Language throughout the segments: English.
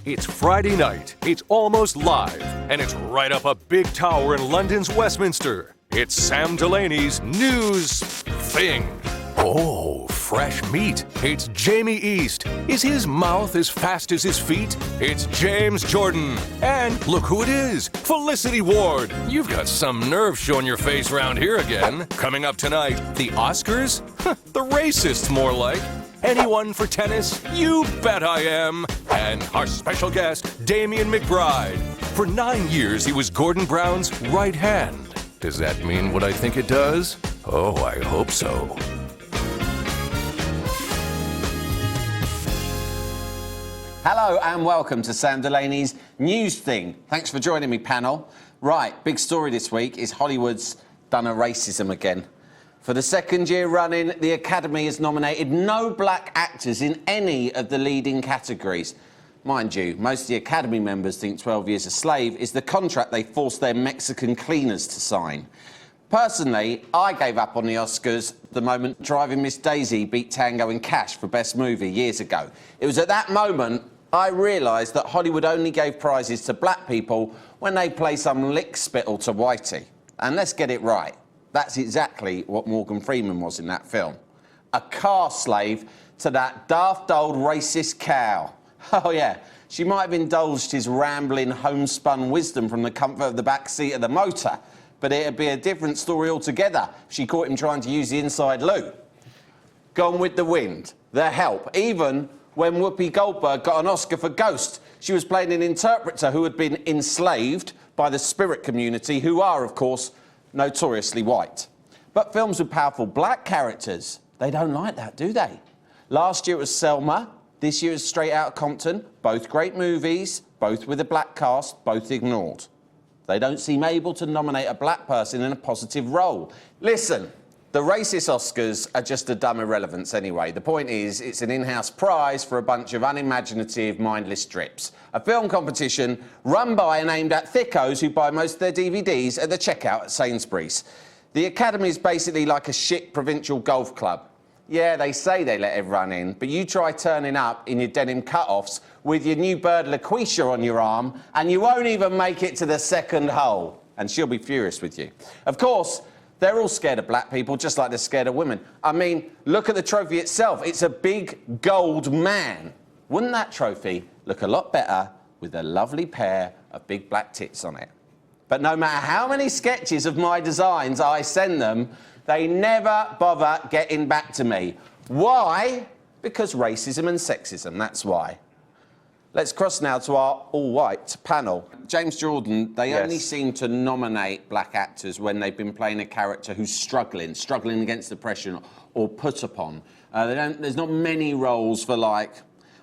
It's Friday night, it's almost live, and it's right up a big tower in London's Westminster. It's Sam Delaney's News Thing. Oh, fresh meat. It's Jamie East. Is his mouth as fast as his feet? It's James Jordan. And look who it is, Felicity Ward. You've got some nerve showing your face around here again. Coming up tonight, the Oscars? The racists, more like. Anyone for tennis? You bet I am. And our special guest, Damian McBride. For 9 years, he was Gordon Brown's right hand. Does that mean what I think it does? Oh, I hope so. Hello and welcome to Sam Delaney's News Thing. Thanks for joining me, panel. Right, big story this week is Hollywood's done a racism again. For the second year running, the Academy has nominated no black actors in any of the leading categories. Mind you, most of the Academy members think 12 Years a Slave is the contract they forced their Mexican cleaners to sign. Personally, I gave up on the Oscars the moment Driving Miss Daisy beat Tango and Cash for Best Movie years ago. It was at that moment I realised that Hollywood only gave prizes to black people when they play some lickspittle to whitey. And let's get it right. That's exactly what Morgan Freeman was in that film. A car slave to that daft old racist cow. Oh yeah, she might have indulged his rambling homespun wisdom from the comfort of the back seat of the motor, but it'd be a different story altogether if she caught him trying to use the inside loo. Gone with the Wind, The Help, even when Whoopi Goldberg got an Oscar for Ghost, she was playing an interpreter who had been enslaved by the spirit community, who are, of course, notoriously white. But films with powerful black characters, they don't like that, do they? Last year it was Selma, this year is Straight Outta Compton, both great movies, both with a black cast, both ignored. They don't seem able to nominate a black person in a positive role. Listen, the racist Oscars are just a dumb irrelevance anyway. The point is, it's an in-house prize for a bunch of unimaginative, mindless drips. A film competition run by and aimed at thickos who buy most of their DVDs at the checkout at Sainsbury's. The Academy is basically like a shit provincial golf club. Yeah, they say they let everyone in, but you try turning up in your denim cut-offs with your new bird LaQuisha on your arm, and you won't even make it to the second hole. And she'll be furious with you. Of course, they're all scared of black people, just like they're scared of women. I mean, look at the trophy itself. It's a big gold man. Wouldn't that trophy look a lot better with a lovely pair of big black tits on it? But no matter how many sketches of my designs I send them, they never bother getting back to me. Why? Because racism and sexism, that's why. Let's cross now to our all-white panel. James Jordan, they only seem to nominate black actors when they've been playing a character who's struggling against oppression or put upon. There's not many roles for, like,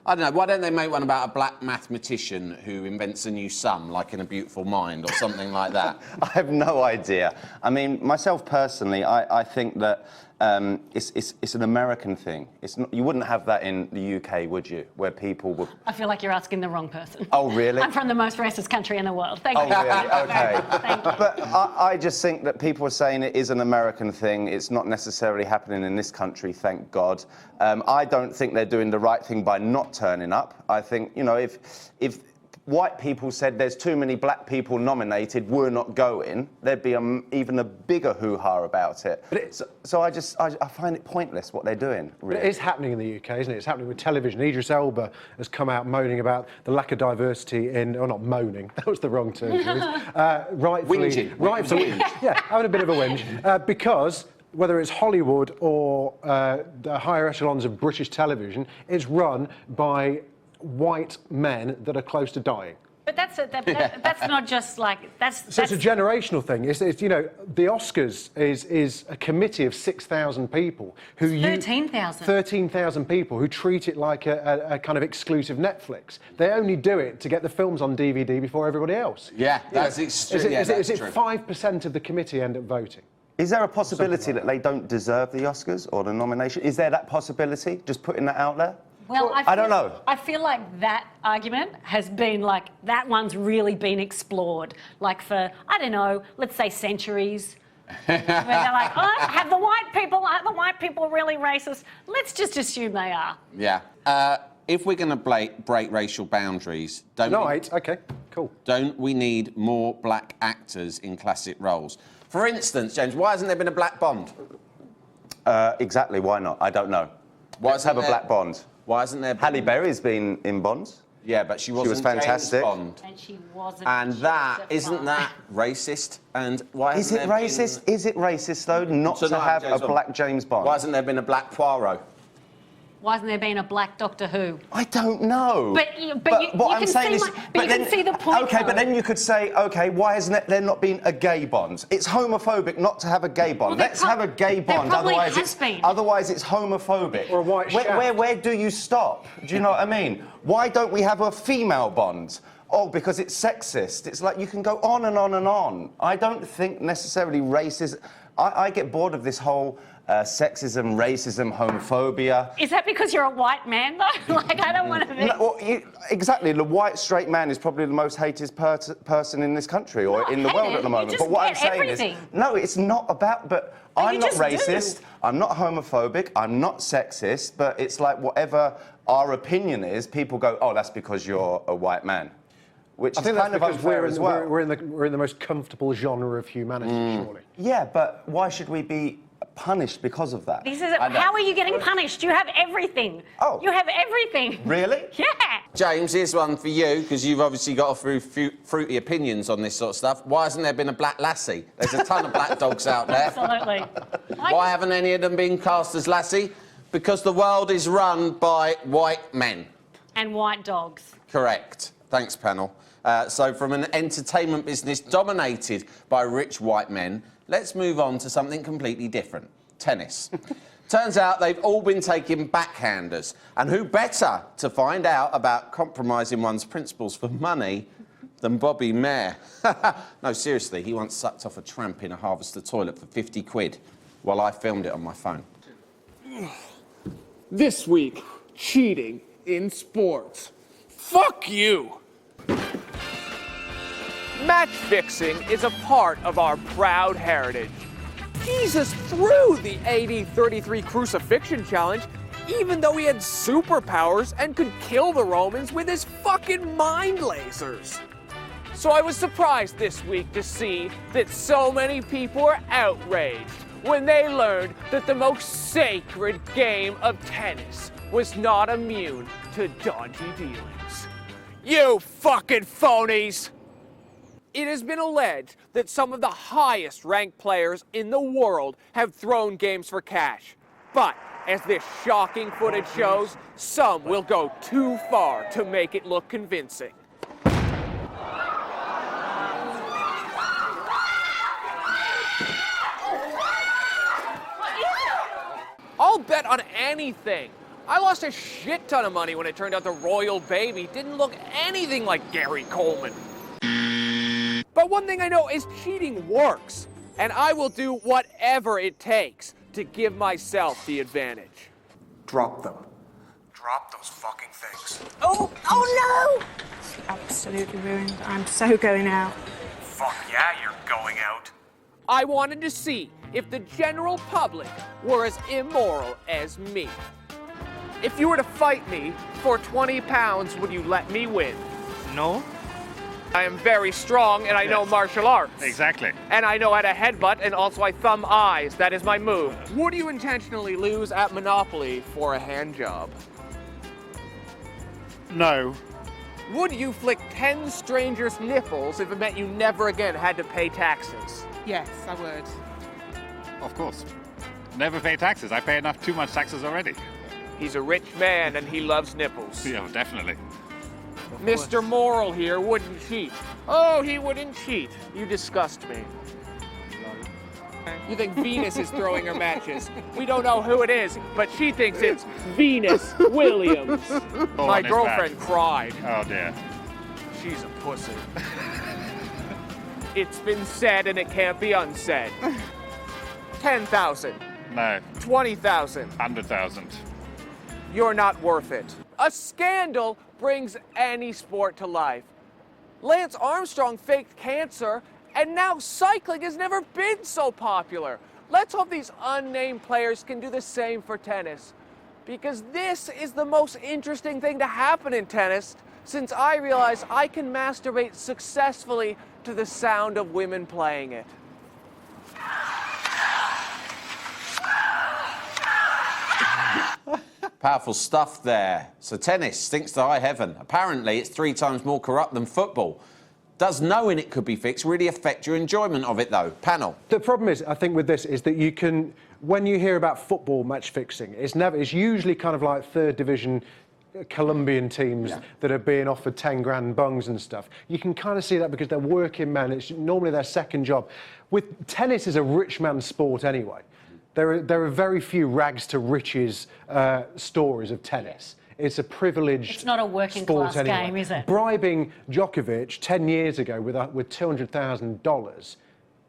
I don't know, why don't they make one about a black mathematician who invents a new sum, like in A Beautiful Mind or something like that? I have no idea. I mean, myself personally, I think that it's an American thing. It's not, you wouldn't have that in the UK, would you? Where people would... I feel like you're asking the wrong person. Oh, really? I'm from the most racist country in the world. Thank you. Oh, really? Okay. Thank you. But I just think that people are saying it is an American thing. It's not necessarily happening in this country, thank God. I don't think they're doing the right thing by not turning up. I think, you know, if white people said there's too many black people nominated, we're not going, there'd be even a bigger hoo-ha about it. But so I find it pointless what they're doing, really. But it is happening in the UK, isn't it? It's happening with television. Idris Elba has come out moaning about the lack of diversity in... Or not moaning, that was the wrong term to use. Rightfully... Whinging. Yeah, having a bit of a whinge. Because... whether it's Hollywood or the higher echelons of British television, it's run by white men that are close to dying. But that's not just like... So it's a generational thing. It's you know, the Oscars is a committee of 6,000 people who... 13,000. 13,000 people who treat it like a kind of exclusive Netflix. They only do it to get the films on DVD before everybody else. Yeah, that's extreme. Is it 5% of the committee end up voting? Is there a possibility that they don't deserve the Oscars or the nomination? Is there that possibility? Just putting that out there? Well, I don't know. I feel like that argument has been like, that one's really been explored, like for, I don't know, let's say centuries. Where they're like, oh, are the white people really racist? Let's just assume they are. Yeah. if we're going to break racial boundaries, Okay, cool. don't we need more black actors in classic roles? For instance, James, why hasn't there been a black Bond? Exactly, why not? I don't know. Let's have a black Bond. Why hasn't there? Halle Berry's been in Bonds. Yeah, but she wasn't was fantastic. James Bond. And she wasn't. And that, isn't that racist? And why Is it racist? Is it racist, though, not to have a black James Bond? Why hasn't there been a black Poirot? Why hasn't there been a black Doctor Who? I don't know. But what I'm saying is, but you can see the point. Okay, though. but then you could say, okay, why hasn't there not been a gay Bond? It's homophobic not to have a gay Bond. Well, Let's have a gay Bond. Otherwise, it's homophobic. Or a white chap. Where do you stop? Do you know what I mean? Why don't we have a female Bond? Oh, because it's sexist. It's like you can go on and on and on. I don't think necessarily racism. I get bored of this whole sexism, racism, homophobia. Is that because you're a white man, though? Like, I don't want to be... No, well, exactly. The white straight man is probably the most hated person in this country or in the world at the moment. But what I'm saying is, no, it's not about. But I'm not racist. I'm not homophobic. I'm not sexist. But it's like whatever our opinion is, people go, oh, that's because you're a white man. Which I think is that's kind of because unfair as well. we're in the most comfortable genre of humanity, surely. Yeah, but why should we be punished because of that? How are you getting punished? You have everything. Oh. You have everything. Really? Yeah. James, here's one for you, because you've obviously got a few fruity opinions on this sort of stuff. Why hasn't there been a black lassie? There's a ton of black dogs out there. Absolutely. Why haven't any of them been cast as lassie? Because the world is run by white men. And white dogs. Correct. Thanks, panel. So from an entertainment business dominated by rich white men, let's move on to something completely different. Tennis. Turns out they've all been taking backhanders. And who better to find out about compromising one's principles for money than Bobby Mair? No, seriously, he once sucked off a tramp in a Harvester toilet for 50 quid while I filmed it on my phone. This week, cheating in sports. Fuck you! Match fixing is a part of our proud heritage. Jesus threw the AD 33 crucifixion challenge, even though he had superpowers and could kill the Romans with his fucking mind lasers. So I was surprised this week to see that so many people were outraged when they learned that the most sacred game of tennis was not immune to dodgy dealings. You fucking phonies! It has been alleged that some of the highest ranked players in the world have thrown games for cash. But, as this shocking footage shows, some will go too far to make it look convincing. I'll bet on anything. I lost a shit ton of money when it turned out the royal baby didn't look anything like Gary Coleman. But one thing I know is cheating works, and I will do whatever it takes to give myself the advantage. Drop them. Drop those fucking things. Oh no! Absolutely ruined. I'm so going out. Fuck yeah, you're going out. I wanted to see if the general public were as immoral as me. If you were to fight me for 20 pounds, would you let me win? No? I am very strong and I know martial arts. Exactly. And I know how to headbutt and also I thumb eyes. That is my move. Would you intentionally lose at Monopoly for a hand job? No. Would you flick 10 strangers' nipples if it meant you never again had to pay taxes? Yes, I would. Of course. Never pay taxes. I pay too much taxes already. He's a rich man and he loves nipples. Yeah, definitely. Mr. Moral here wouldn't cheat. Oh, he wouldn't cheat. You disgust me. You think Venus is throwing her matches. We don't know who it is, but she thinks it's Venus Williams. Oh, My girlfriend cried. Oh dear. She's a pussy. It's been said and it can't be unsaid. 10,000. No. 20,000. 100,000. You're not worth it. A scandal brings any sport to life. Lance Armstrong faked cancer, and now cycling has never been so popular. Let's hope these unnamed players can do the same for tennis. because this is the most interesting thing to happen in tennis since I realize I can masturbate successfully to the sound of women playing it. Powerful stuff there. So tennis stinks to high heaven. Apparently, it's 3 times more corrupt than football. Does knowing it could be fixed really affect your enjoyment of it, though? Panel. The problem is, I think, with this is that you can, when you hear about football match fixing, it's usually kind of like third division Colombian teams that are being offered 10 grand bungs and stuff. You can kind of see that because they're working men. It's normally their second job. With tennis is a rich man's sport anyway. There are very few rags to riches stories of tennis. It's a privileged It's not a working sport class anyway. game, is it? Bribing Djokovic 10 years ago with $200,000,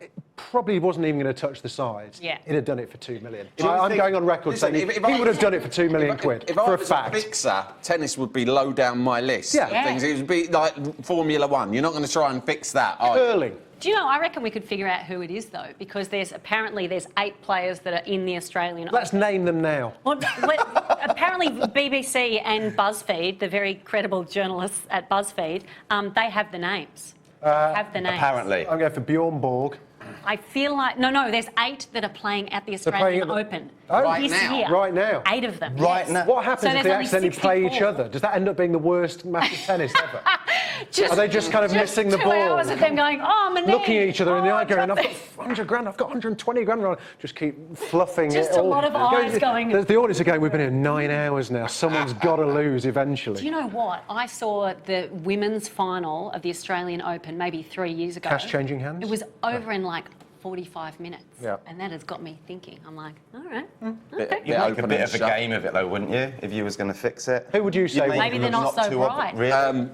it probably wasn't even going to touch the sides. Yeah. He'd have done it for 2 million. Do you I'm think- going on record Listen, saying if he I- would have done it for 2 million quid, If I for a was fact. a fixer, tennis would be low down my list Yeah. of things. It would be like Formula One. You're not going to try and fix that, are you? Curling. Do you know, I reckon we could figure out who it is, though, because there's 8 players that are in the Australian Open. Let's name them now. Well, apparently BBC and BuzzFeed, the very credible journalists at BuzzFeed, they have the names. Apparently. I'm going for Bjorn Borg. I feel like... No, there's 8 that are playing at the Australian Open. Oh, Right this now? year. Right now? 8 of them. Right yes. now? What happens So if there's they only accidentally play each 64. other? Does that end up being the worst match of tennis ever? Just, Are they just kind of missing the 2 ball? hours of them going, oh, my knee. Looking at each other in the Oh, eye going, I've got something." 100 grand, I've got 120 grand. Just keep fluffing Just it a all. lot of eyes going- The audience are going, we've been here 9 hours now. Someone's got to lose eventually. Do you know what? I saw the women's final of the Australian Open maybe 3 years ago. Cash changing hands? It was over in like 45 minutes. Yeah. And that has got me thinking. I'm like, all right. Bit You'd make a open bit and of a shut. game of it, though, wouldn't you? If you was going to fix it. Who would you say would- Maybe they're not so bright. Really?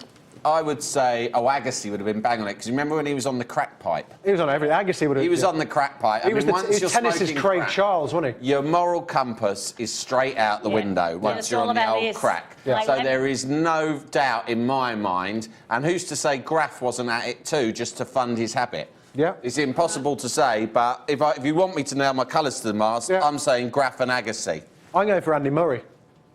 I would say Agassi would have been bang on it, because remember when he was on the crack pipe? He was on everything. Agassi would have... He was on the crack pipe. He was once you're tennis's smoking Craig crack, Charles, wasn't he? your moral compass is straight out the window once it's you're all on the about old this. crack. Yeah. So Like, there is no doubt in my mind, and who's to say Graf wasn't at it too, just to fund his habit? Yeah. It's impossible to say, but if you want me to nail my colours to the mast, Yeah. I'm saying Graf and Agassi. I'm going for Andy Murray.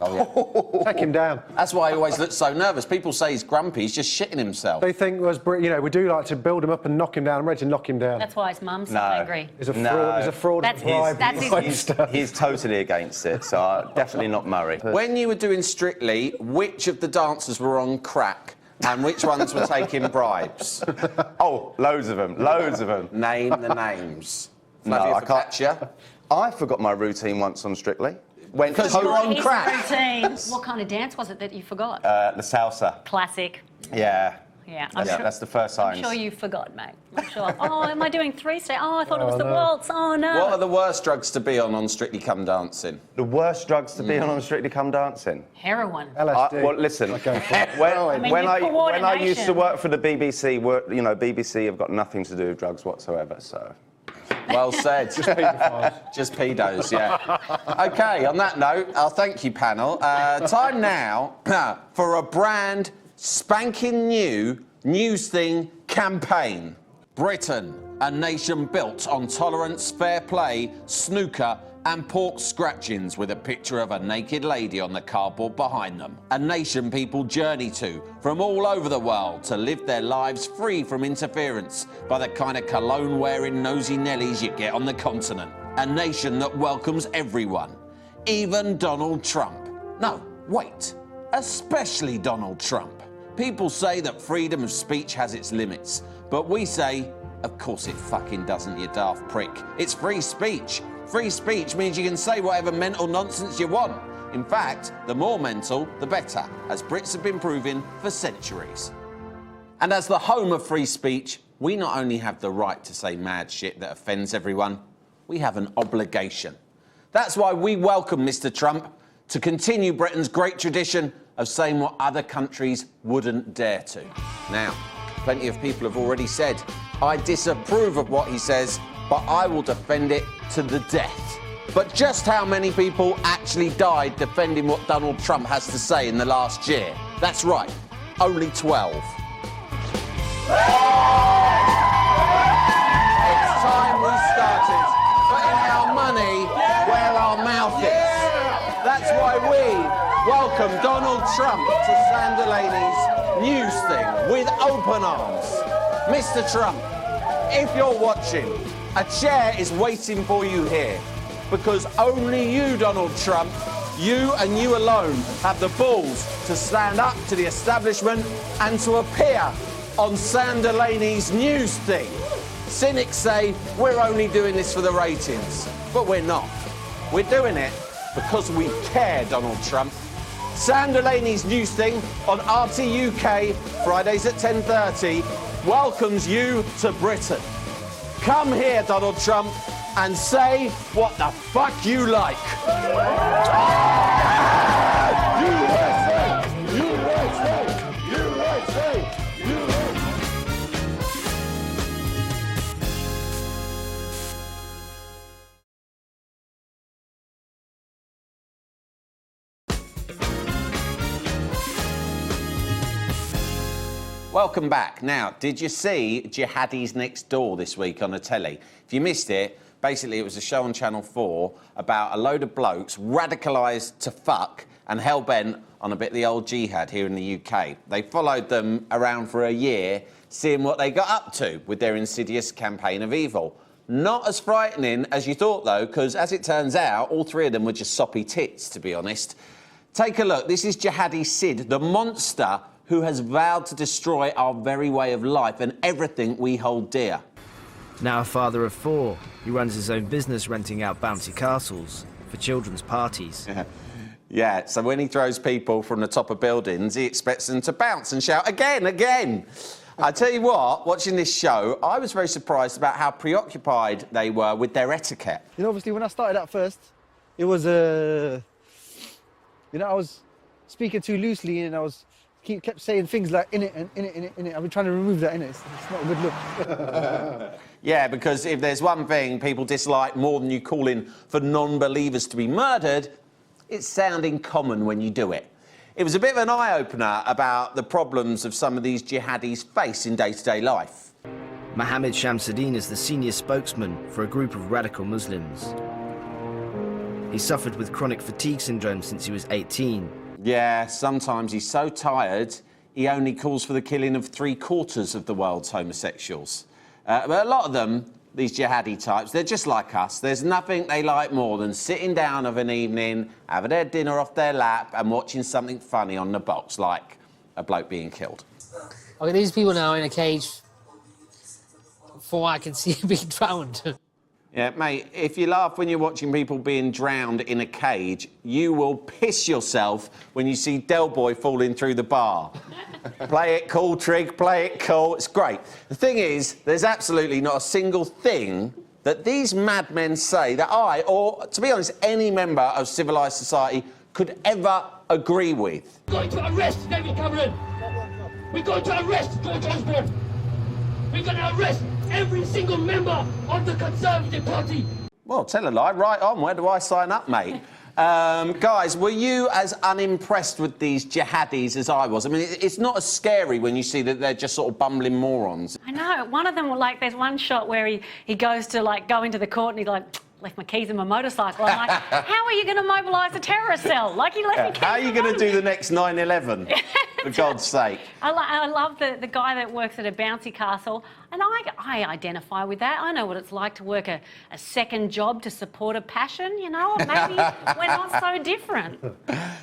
Oh, yeah. Take him down. That's why he always looks so nervous. People say he's grumpy, he's just shitting himself. They think, we do like to build him up and knock him down. I'm ready to knock him down. That's why his mum's so No. angry. He's a No. fraud. He's a fraud. That's- bribe, that's his- bribe He's, stuff. he's totally against it, so definitely not Murray. When you were doing Strictly, which of the dancers were on crack and which ones were taking bribes? Oh, loads of them, loads of them. Name the names. No, Flavia I can't. Focaccia. I forgot my routine once on Strictly. Went Because you're on His crack. routine. What kind of dance was it that you forgot? the salsa. Classic. Yeah. Yeah, I'm Yeah, sure. that's the first sign. I'm sure you forgot, mate. I'm sure. Oh, am I doing 3 steps? Oh, I thought it was the waltz. Oh, no. What are the worst drugs to be on Strictly Come Dancing? The worst drugs to be on Strictly Come Dancing. Heroin. LSD. Well, listen. Okay, fine. When I used to coordination. work for the BBC, BBC have got nothing to do with drugs whatsoever. So. Well said. Just pedos, yeah. OK, on that note, I'll thank you, panel. Time now for a brand spanking new news thing campaign. Britain, a nation built on tolerance, fair play, snooker and pork scratchings with a picture of a naked lady on the cardboard behind them. A nation people journey to from all over the world to live their lives free from interference by the kind of cologne-wearing nosy Nellies you get on the continent. A nation that welcomes everyone, even Donald Trump. No, wait, especially Donald Trump. People say that freedom of speech has its limits, but we say, of course it fucking doesn't, you daft prick. It's free speech. Free speech means you can say whatever mental nonsense you want. In fact, the more mental, the better, as Brits have been proving for centuries. And as the home of free speech, we not only have the right to say mad shit that offends everyone, we have an obligation. That's why we welcome Mr. Trump to continue Britain's great tradition of saying what other countries wouldn't dare to. Now, plenty of people have already said, I disapprove of what he says, but I will defend it to the death. But just how many people actually died defending what Donald Trump has to say in the last year? That's right, only 12. It's time we started putting our money where our mouth is. That's why May we welcome Donald Trump to Sam Delaney's news thing with open arms. Mr. Trump, if you're watching, a chair is waiting for you here because only you, Donald Trump, you and you alone have the balls to stand up to the establishment and to appear on Sam Delaney's news thing. Cynics say we're only doing this for the ratings, but we're not. We're doing it because we care, Donald Trump. Sam Delaney's news thing on RT UK, Fridays at 10:30, welcomes you to Britain. Come here, Donald Trump, and say what the fuck you like. USA! USA! USA! Welcome back. Now, did you see Jihadis Next Door this week on the telly? If you missed it, basically it was a show on Channel 4 about a load of blokes radicalised to fuck and hell-bent on a bit of the old jihad here in the UK. They followed them around for a year, seeing what they got up to with their insidious campaign of evil. Not as frightening as you thought, though, because as it turns out, all three of them were just soppy tits, to be honest. Take a look. This is Jihadi Sid, the monster who has vowed to destroy our very way of life and everything we hold dear. Now a father of four, he runs his own business renting out bouncy castles for children's parties. Yeah, so when he throws people from the top of buildings, he expects them to bounce and shout, again, again. I tell you what, watching this show, I was very surprised about how preoccupied they were with their etiquette. You know, obviously, when I started out first, it was, you know, I was speaking too loosely and I was kept saying things like in it and in it, in it, in it. I've been trying to remove that in it. It's not a good look. Yeah, because if there's one thing people dislike more than you calling for non-believers to be murdered, it's sounding common when you do it. It was a bit of an eye-opener about the problems of some of these jihadis face in day-to-day life. Mohammed Shamsuddin is the senior spokesman for a group of radical Muslims. He suffered with chronic fatigue syndrome since he was 18. Yeah, sometimes he's so tired, he only calls for the killing of 3/4 of the world's homosexuals. But a lot of them, these jihadi types, they're just like us. There's nothing they like more than sitting down of an evening, having their dinner off their lap and watching something funny on the box, like a bloke being killed. Okay, these people now in a cage, for what I can see, being drowned. Yeah, mate, if you laugh when you're watching people being drowned in a cage, you will piss yourself when you see Del Boy falling through the bar. Play it cool, Trig, play it cool. It's great. The thing is, there's absolutely not a single thing that these madmen say that I, or to be honest, any member of civilised society could ever agree with. We're going to arrest David Cameron. We're going to arrest George Osborne. We're going to arrest every single member of the Conservative Party. Well, tell a lie. Right on. Where do I sign up, mate? Guys, were you as unimpressed with these jihadis as I was? I mean, it's not as scary when you see that they're just sort of bumbling morons. I know. One of them, like, there's one shot where he goes to, like, go into the court and he's like, left my keys in my motorcycle. I'm like, how are you going to mobilise a terrorist cell? Like, he left me keys. How are you going to do the next 9/11? For God's sake. I love the guy that works at a bouncy castle, and I identify with that. I know what it's like to work a second job to support a passion, you know? Maybe we're not so different.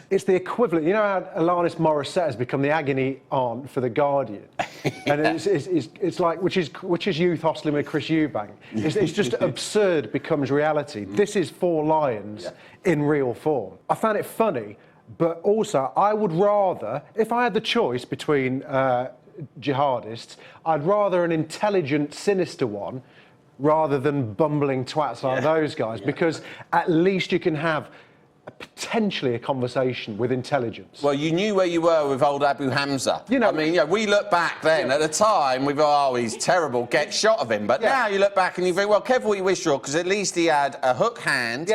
It's the equivalent. You know how Alanis Morissette has become the agony aunt for The Guardian? And it's like, which is youth hostling with Chris Eubank. It's just absurd becomes reality. This is Four Lions in real form. I found it funny, but also I would rather, if I had the choice between jihadists, I'd rather an intelligent, sinister one rather than bumbling twats like those guys, because at least you can have potentially a conversation with intelligence. Well, you knew where you were with old Abu Hamza. You know, I mean, we look back then, at the time, we thought, oh, he's terrible, get shot of him. But now you look back and you think, well, careful what you wish for, because at least he had a hook hand.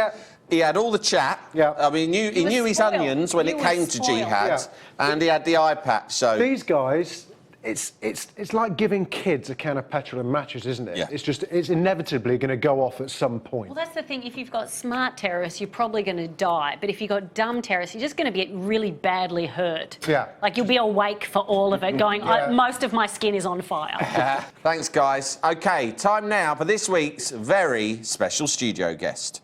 He had all the chat. I mean, he knew his onions when it came to jihad, and he had the eye patch. So these guys, it's like giving kids a can of petrol and matches, isn't it? Yeah. It's inevitably going to go off at some point. Well, that's the thing. If you've got smart terrorists, you're probably going to die. But if you've got dumb terrorists, you're just going to get really badly hurt. Yeah. Like you'll be awake for all of it, going, most of my skin is on fire. Thanks, guys. OK, time now for this week's very special studio guest.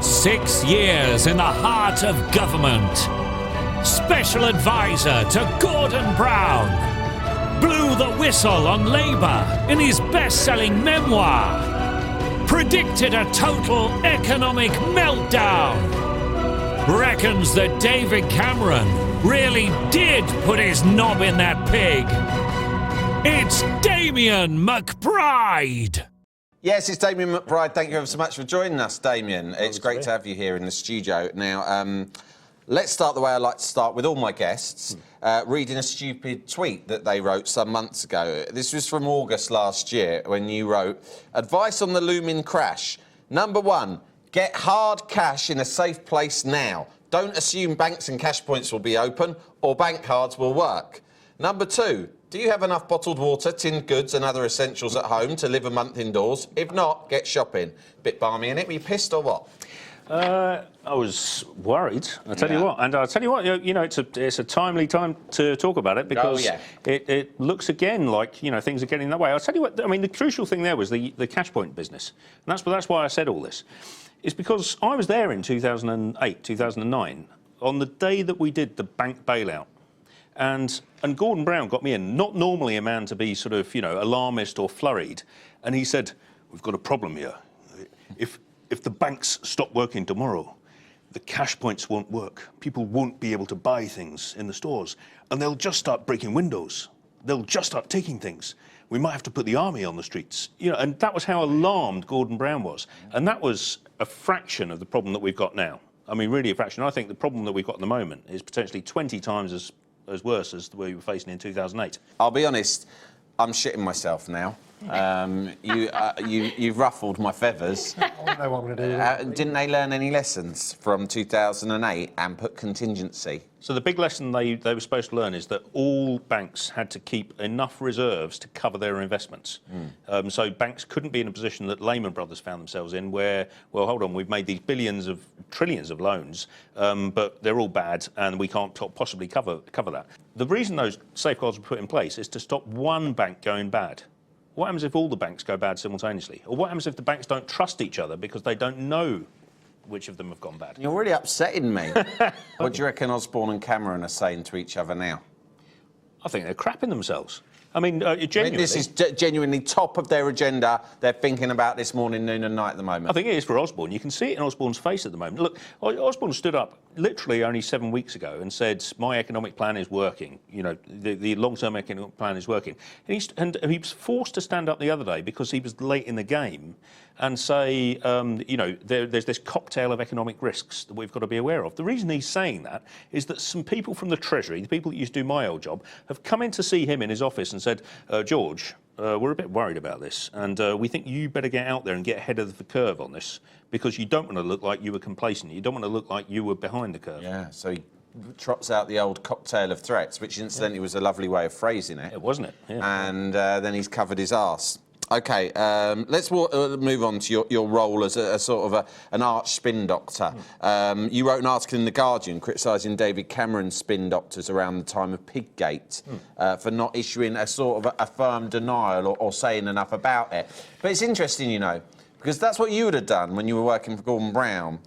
6 years in the heart of government. Special advisor to Gordon Brown. Blew the whistle on Labour in his best-selling memoir. Predicted a total economic meltdown. Reckons that David Cameron really did put his knob in that pig. It's Damian McBride. Yes, it's Damian McBride. Thank you ever so much for joining us, Damian. It's great to have you here in the studio. Now, let's start the way I like to start with all my guests, reading a stupid tweet that they wrote some months ago. This was from August last year when you wrote, advice on the looming crash. Number 1, get hard cash in a safe place now. Don't assume banks and cash points will be open or bank cards will work. Number 2, do you have enough bottled water, tinned goods and other essentials at home to live a month indoors? If not, get shopping. Bit balmy, innit? Were you pissed or what? I was worried. I tell you what, and I'll tell you what. You know, it's a timely time to talk about it because it looks again like things are getting that way. I'll tell you what. I mean, the crucial thing there was the cash point business, and that's why I said all this. It's because I was there in 2008, 2009, on the day that we did the bank bailout, and Gordon Brown got me in. Not normally a man to be sort of alarmist or flurried, and he said, "We've got a problem here. If the banks stop working tomorrow, the cash points won't work. People won't be able to buy things in the stores, and they'll just start breaking windows. They'll just start taking things. We might have to put the army on the streets." And that was how alarmed Gordon Brown was. And that was a fraction of the problem that we've got now. I mean, really a fraction. I think the problem that we've got at the moment is potentially 20 times as worse as we were facing in 2008. I'll be honest, I'm shitting myself now. You've ruffled my feathers. I know what I'm going to do. Didn't they learn any lessons from 2008 and put contingency? So the big lesson they were supposed to learn is that all banks had to keep enough reserves to cover their investments. So banks couldn't be in a position that Lehman Brothers found themselves in where, well, hold on, we've made these trillions of loans, but they're all bad and we can't possibly cover that. The reason those safeguards were put in place is to stop one bank going bad. What happens if all the banks go bad simultaneously? Or what happens if the banks don't trust each other because they don't know which of them have gone bad? You're really upsetting me. What do you reckon Osborne and Cameron are saying to each other now? I think they're crapping themselves. I mean, genuinely. This is genuinely top of their agenda. They're thinking about this morning, noon and night at the moment. I think it is for Osborne. You can see it in Osborne's face at the moment. Look, Osborne stood up literally only 7 weeks ago and said, my economic plan is working. The long-term economic plan is working. And he was forced to stand up the other day because he was late in the game and say, there's this cocktail of economic risks that we've got to be aware of. The reason he's saying that is that some people from the Treasury, the people that used to do my old job, have come in to see him in his office and said, George, we're a bit worried about this, and we think you better get out there and get ahead of the curve on this, because you don't want to look like you were complacent. You don't want to look like you were behind the curve. Yeah, so he trots out the old cocktail of threats, which incidentally was a lovely way of phrasing it. It wasn't it? Yeah. And then he's covered his arse. OK, let's move on to your role as a sort of an arch spin doctor. You wrote an article in The Guardian criticising David Cameron's spin doctors around the time of Piggate for not issuing a sort of a firm denial or saying enough about it. But it's interesting, because that's what you would have done when you were working for Gordon Brown.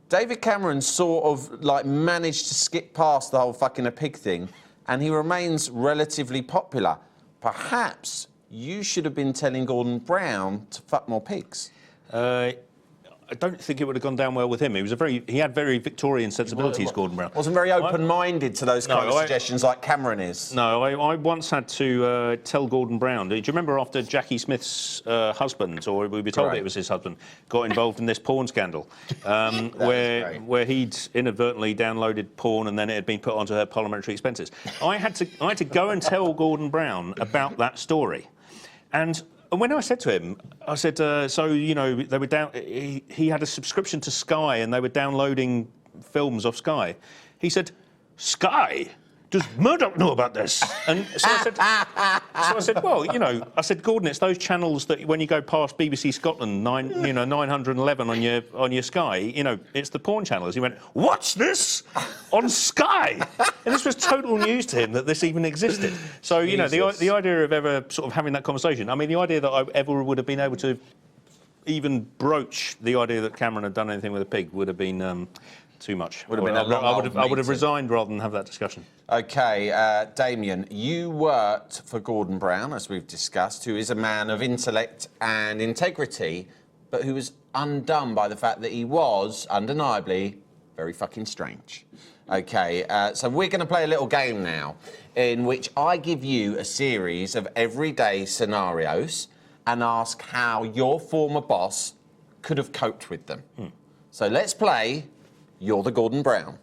David Cameron sort of managed to skip past the whole fucking a pig thing, and he remains relatively popular. Perhaps you should have been telling Gordon Brown to fuck more pigs. I don't think it would have gone down well with him. He had very Victorian sensibilities, Gordon Brown. Wasn't very open-minded to those kind of suggestions like Cameron is. No, I once had to tell Gordon Brown. Do you remember after Jackie Smith's husband, or we were told it was his husband, got involved in this porn scandal, where he'd inadvertently downloaded porn and then it had been put onto her parliamentary expenses. I had to go and tell Gordon Brown about that story, and when I said to him, I said, they were down. He had a subscription to Sky, and they were downloading films off Sky. He said, "Sky? does Murdoch know about this? And so I said, well, you know, I said, Gordon, it's those channels that when you go past BBC Scotland 911 on your Sky, you know, it's the porn channels. He went, what's this on Sky? And this was total news to him that this even existed. So you know, the idea of ever sort of having that conversation. I mean, the idea that I ever would have been able to even broach the idea that Cameron had done anything with a pig would have been too much. Would have been a long I would have resigned rather than have that discussion. OK, Damian, you worked for Gordon Brown, as we've discussed, who is a man of intellect and integrity, but who was undone by the fact that he was, undeniably, very fucking strange. OK, so we're going to play a little game now in which I give you a series of everyday scenarios and ask how your former boss could have coped with them. So let's play You're the Gordon Brown.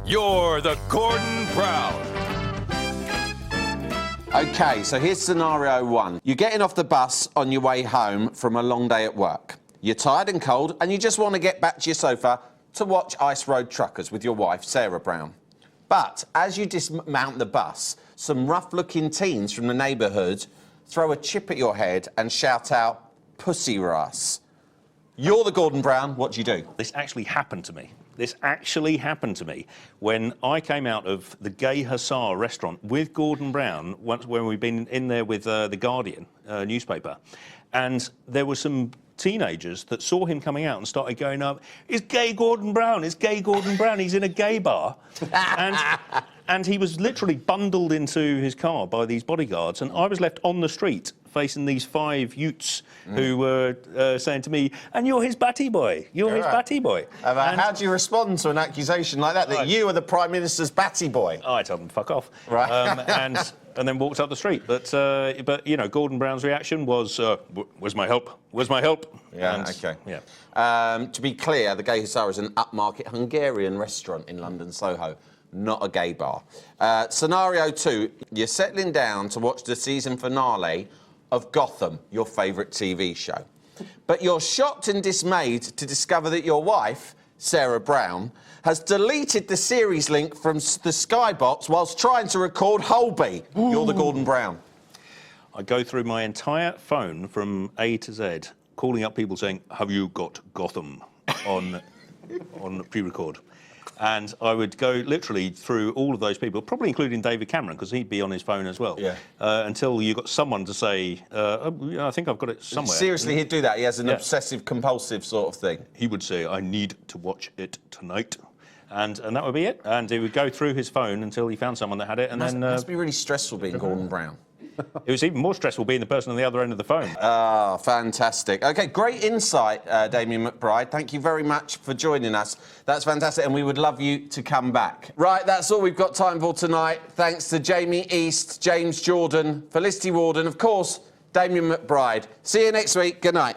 You're the Gordon Brown. OK, so here's scenario one. You're getting off the bus on your way home from a long day at work. You're tired and cold and you just want to get back to your sofa to watch Ice Road Truckers with your wife, Sarah Brown. But as you dismount the bus, some rough-looking teens from the neighbourhood throw a chip at your head and shout out, "Pussy Russ." You're the Gordon Brown, what do you do? This actually happened to me. This actually happened to me when I came out of the Gay Hussar restaurant with Gordon Brown, once when we'd been in there with The Guardian newspaper, and there were some teenagers that saw him coming out and started going up, "It's gay Gordon Brown, it's gay Gordon Brown, he's in a gay bar." And he was literally bundled into his car by these bodyguards, and I was left on the street facing these 5 youths who were saying to me, "And you're his batty boy, you're his batty boy." How do you respond to an accusation like that you are the Prime Minister's batty boy? I told them, fuck off. Right. And then walked up the street. But you know, Gordon Brown's reaction was, "Where's my help? Where's my help?" Yeah, OK. Yeah. To be clear, the Gay Hussar is an upmarket Hungarian restaurant in London, Soho, not a gay bar. Scenario 2, you're settling down to watch the season finale of Gotham, your favourite TV show. But you're shocked and dismayed to discover that your wife, Sarah Brown, has deleted the series link from the Skybox whilst trying to record Holby. You're the Gordon Brown. I go through my entire phone from A to Z, calling up people saying, "Have you got Gotham on pre-record?" And I would go literally through all of those people, probably including David Cameron, because he'd be on his phone as well. Yeah. Until you got someone to say, "I think I've got it somewhere." Seriously, he'd do that. He has an obsessive-compulsive sort of thing. He would say, "I need to watch it tonight." And that would be it. And he would go through his phone until he found someone that had it, and then... It must be really stressful being Gordon Brown. It was even more stressful being the person on the other end of the phone. Ah, fantastic. OK, great insight, Damian McBride. Thank you very much for joining us. That's fantastic, and we would love you to come back. Right, that's all we've got time for tonight. Thanks to Jamie East, James Jordan, Felicity Ward, and, of course, Damian McBride. See you next week. Good night.